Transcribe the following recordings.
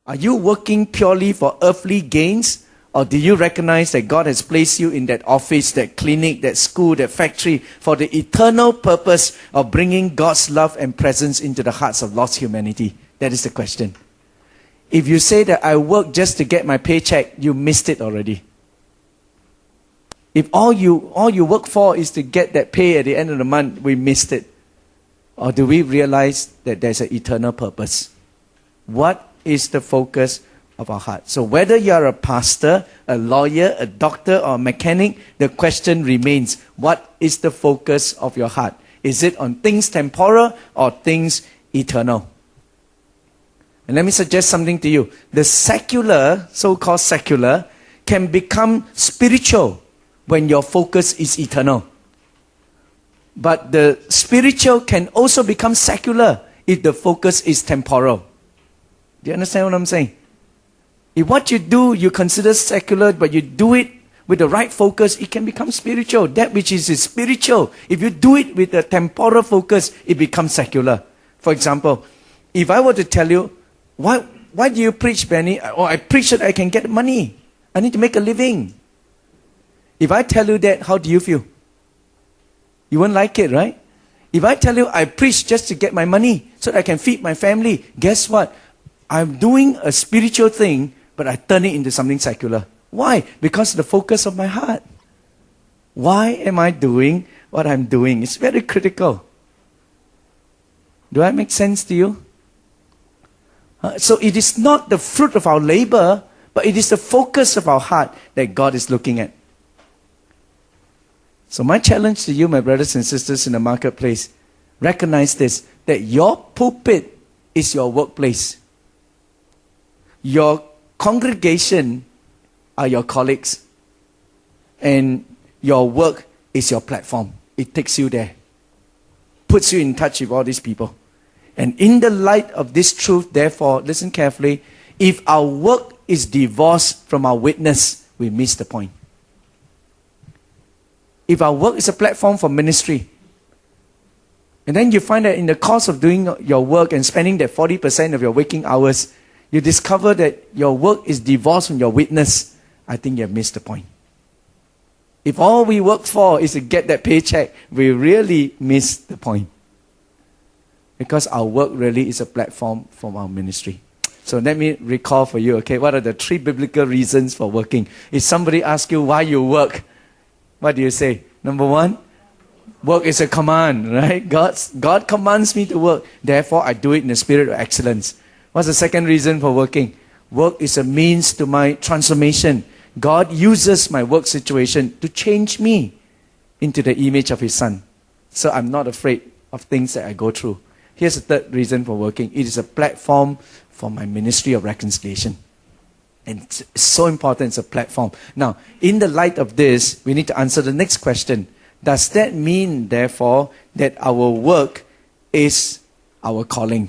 Are you working purely for earthly gains? Or do you recognize that God has placed you in that office, that clinic, that school, that factory for the eternal purpose of bringing God's love and presence into the hearts of lost humanity? That is the question. If you say that I work just to get my paycheck, you missed it already. If all you work for is to get that pay at the end of the month, we missed it. Or do we realize that there's an eternal purpose? What is the focus of our heart? So whether you're a pastor, a lawyer, a doctor, or a mechanic, the question remains, what is the focus of your heart? Is it on things temporal or things eternal? And let me suggest something to you. The secular, so-called secular, can become spiritual when your focus is eternal. But the spiritual can also become secular if the focus is temporal. Do you understand what I'm saying? If what you do, you consider secular, but you do it with the right focus, it can become spiritual. That which is spiritual, if you do it with a temporal focus, it becomes secular. For example, if I were to tell you, why do you preach, Benny? Oh, I preach that I can get money. I need to make a living. If I tell you that, how do you feel? You won't like it, right? If I tell you I preach just to get my money so that I can feed my family, guess what? I'm doing a spiritual thing, but I turn it into something secular. Why? Because of the focus of my heart. Why am I doing what I'm doing? It's very critical. Do that make sense to you? So it is not the fruit of our labor, but it is the focus of our heart that God is looking at. So my challenge to you, my brothers and sisters in the marketplace, recognize this, that your pulpit is your workplace. Your congregation are your colleagues. And your work is your platform. It takes you there. Puts you in touch with all these people. And in the light of this truth, therefore, listen carefully, if our work is divorced from our witness, we miss the point. If our work is a platform for ministry, and then you find that in the course of doing your work and spending that 40% of your waking hours, you discover that your work is divorced from your witness, I think you have missed the point. If all we work for is to get that paycheck, we really miss the point. Because our work really is a platform for our ministry. So let me recall for you, okay, what are the 3 biblical reasons for working? If somebody asks you why you work, what do you say? Number 1, work is a command, right? God commands me to work. Therefore, I do it in the spirit of excellence. What's the second reason for working? Work is a means to my transformation. God uses my work situation to change me into the image of His Son. So I'm not afraid of things that I go through. Here's the third reason for working. It is a platform for my ministry of reconciliation. And it's so important, it's a platform. Now, in the light of this, we need to answer the next question. Does that mean, therefore, that our work is our calling?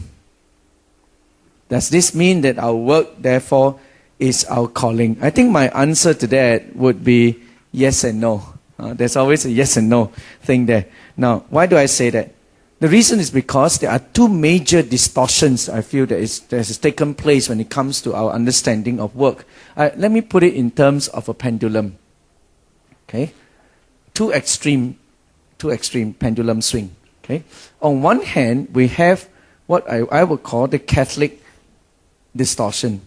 Does this mean that our work, therefore, is our calling? I think my answer to that would be yes and no. There's always a yes and no thing there. Now, why do I say that? The reason is because there are 2 major distortions I feel that has taken place when it comes to our understanding of work. Let me put it in terms of a pendulum. Okay? Two extreme pendulum swing. Okay? On one hand, we have what I would call the Catholic distortion.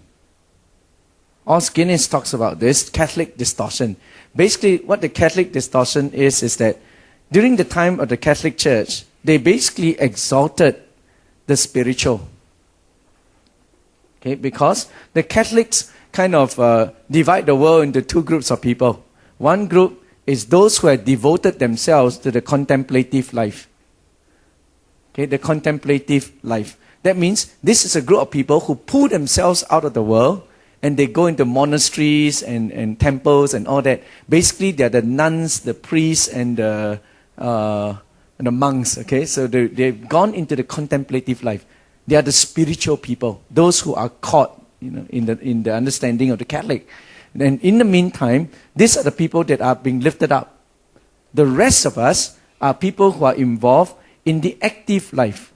Os Guinness talks about this, Catholic distortion. Basically, what the Catholic distortion is that during the time of the Catholic Church, they basically exalted the spiritual. Okay, because the Catholics kind of divide the world into 2 groups of people. One group is those who have devoted themselves to the contemplative life. Okay, the contemplative life. That means this is a group of people who pull themselves out of the world and they go into monasteries and temples and all that. Basically, they're the nuns, the priests, and the monks. Okay, so they've gone into the contemplative life. They are the spiritual people, those who are caught, in the understanding of the Catholic. And in the meantime, these are the people that are being lifted up. The rest of us are people who are involved in the active life.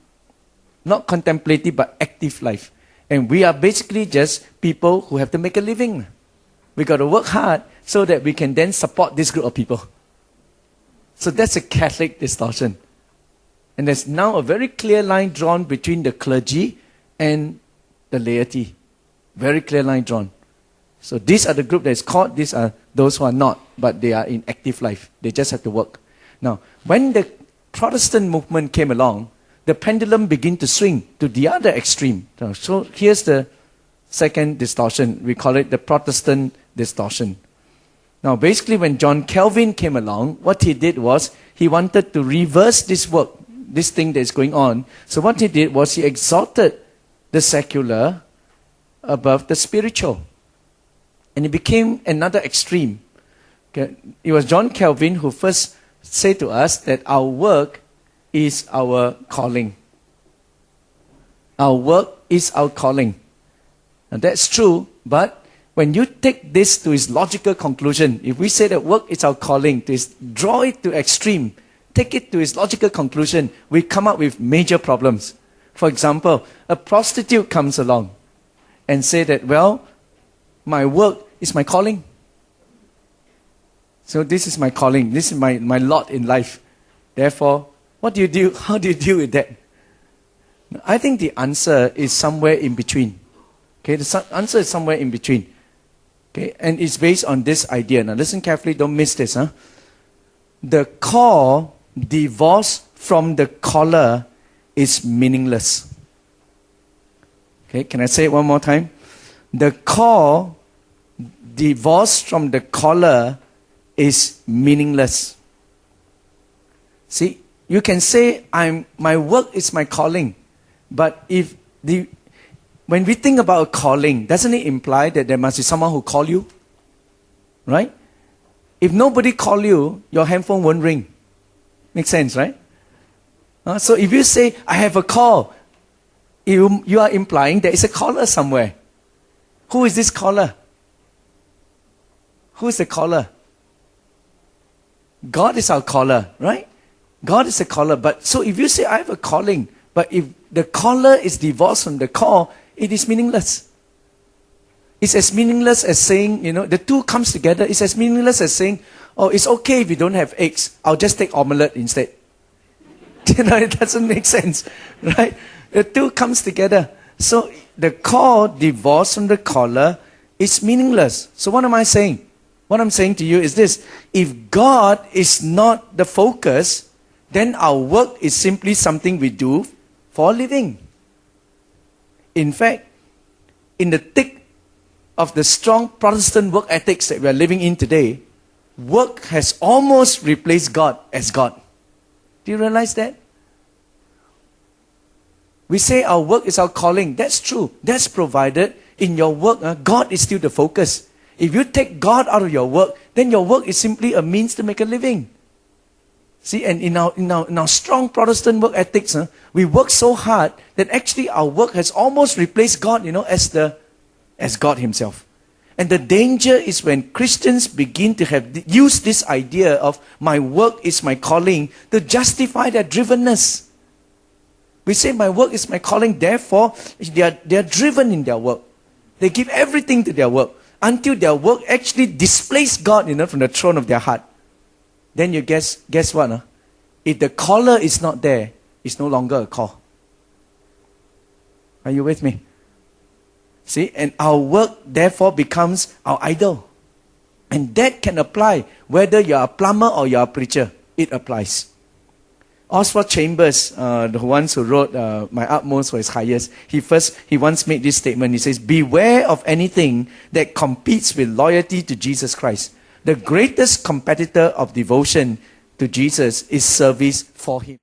Not contemplative, but active life. And we are basically just people who have to make a living. We got to work hard so that we can then support this group of people. So that's a Catholic distortion. And there's now a very clear line drawn between the clergy and the laity. Very clear line drawn. So these are the group that is called, these are those who are not, but they are in active life. They just have to work. Now, when the Protestant movement came along, the pendulum began to swing to the other extreme. So here's the second distortion. We call it the Protestant distortion. Now, basically, when John Calvin came along, what he did was he wanted to reverse this work, this thing that is going on. So what he did was he exalted the secular above the spiritual. And it became another extreme. Okay? It was John Calvin who first said to us that our work is our calling. Our work is our calling. And that's true, but when you take this to its logical conclusion, if we say that work is our calling, draw it to extreme, take it to its logical conclusion, we come up with major problems. For example, a prostitute comes along and say that, well, my work is my calling. So this is my calling. This is my lot in life. Therefore, what do you do? How do you deal with that? I think the answer is somewhere in between. Okay, the answer is somewhere in between. Okay, and it's based on this idea. Now listen carefully, don't miss this. The call divorced from the caller is meaningless. Okay, can I say it one more time? The call divorced from the caller is meaningless. See, you can say my work is my calling, but when we think about a calling, doesn't it imply that there must be someone who call you? Right? If nobody call you, your handphone won't ring. Makes sense, right? So if you say, I have a call, you are implying there is a caller somewhere. Who is this caller? Who is the caller? God is our caller, right? God is a caller. But so if you say, I have a calling, but if the caller is divorced from the call, it is meaningless. It's as meaningless as saying, the two comes together. It's as meaningless as saying, oh, it's okay if you don't have eggs. I'll just take omelette instead. It doesn't make sense, right? The two comes together. So the call divorced from the caller is meaningless. So what am I saying? What I'm saying to you is this. If God is not the focus, then our work is simply something we do for a living. In fact, in the thick of the strong Protestant work ethics that we are living in today, work has almost replaced God as God. Do you realize that? We say our work is our calling. That's true. That's provided in your work. God is still the focus. If you take God out of your work, then your work is simply a means to make a living. See, and in our strong Protestant work ethics, we work so hard that actually our work has almost replaced God, as God Himself. And the danger is when Christians begin to use this idea of my work is my calling to justify their drivenness. We say my work is my calling, therefore they are driven in their work. They give everything to their work until their work actually displays God, from the throne of their heart. Then you guess what? If the caller is not there, it's no longer a call. Are you with me? See, and our work therefore becomes our idol. And that can apply whether you're a plumber or you're a preacher. It applies. Oswald Chambers, the ones who wrote My Utmost for His Highest, he once made this statement. He says, beware of anything that competes with loyalty to Jesus Christ. The greatest competitor of devotion to Jesus is service for Him.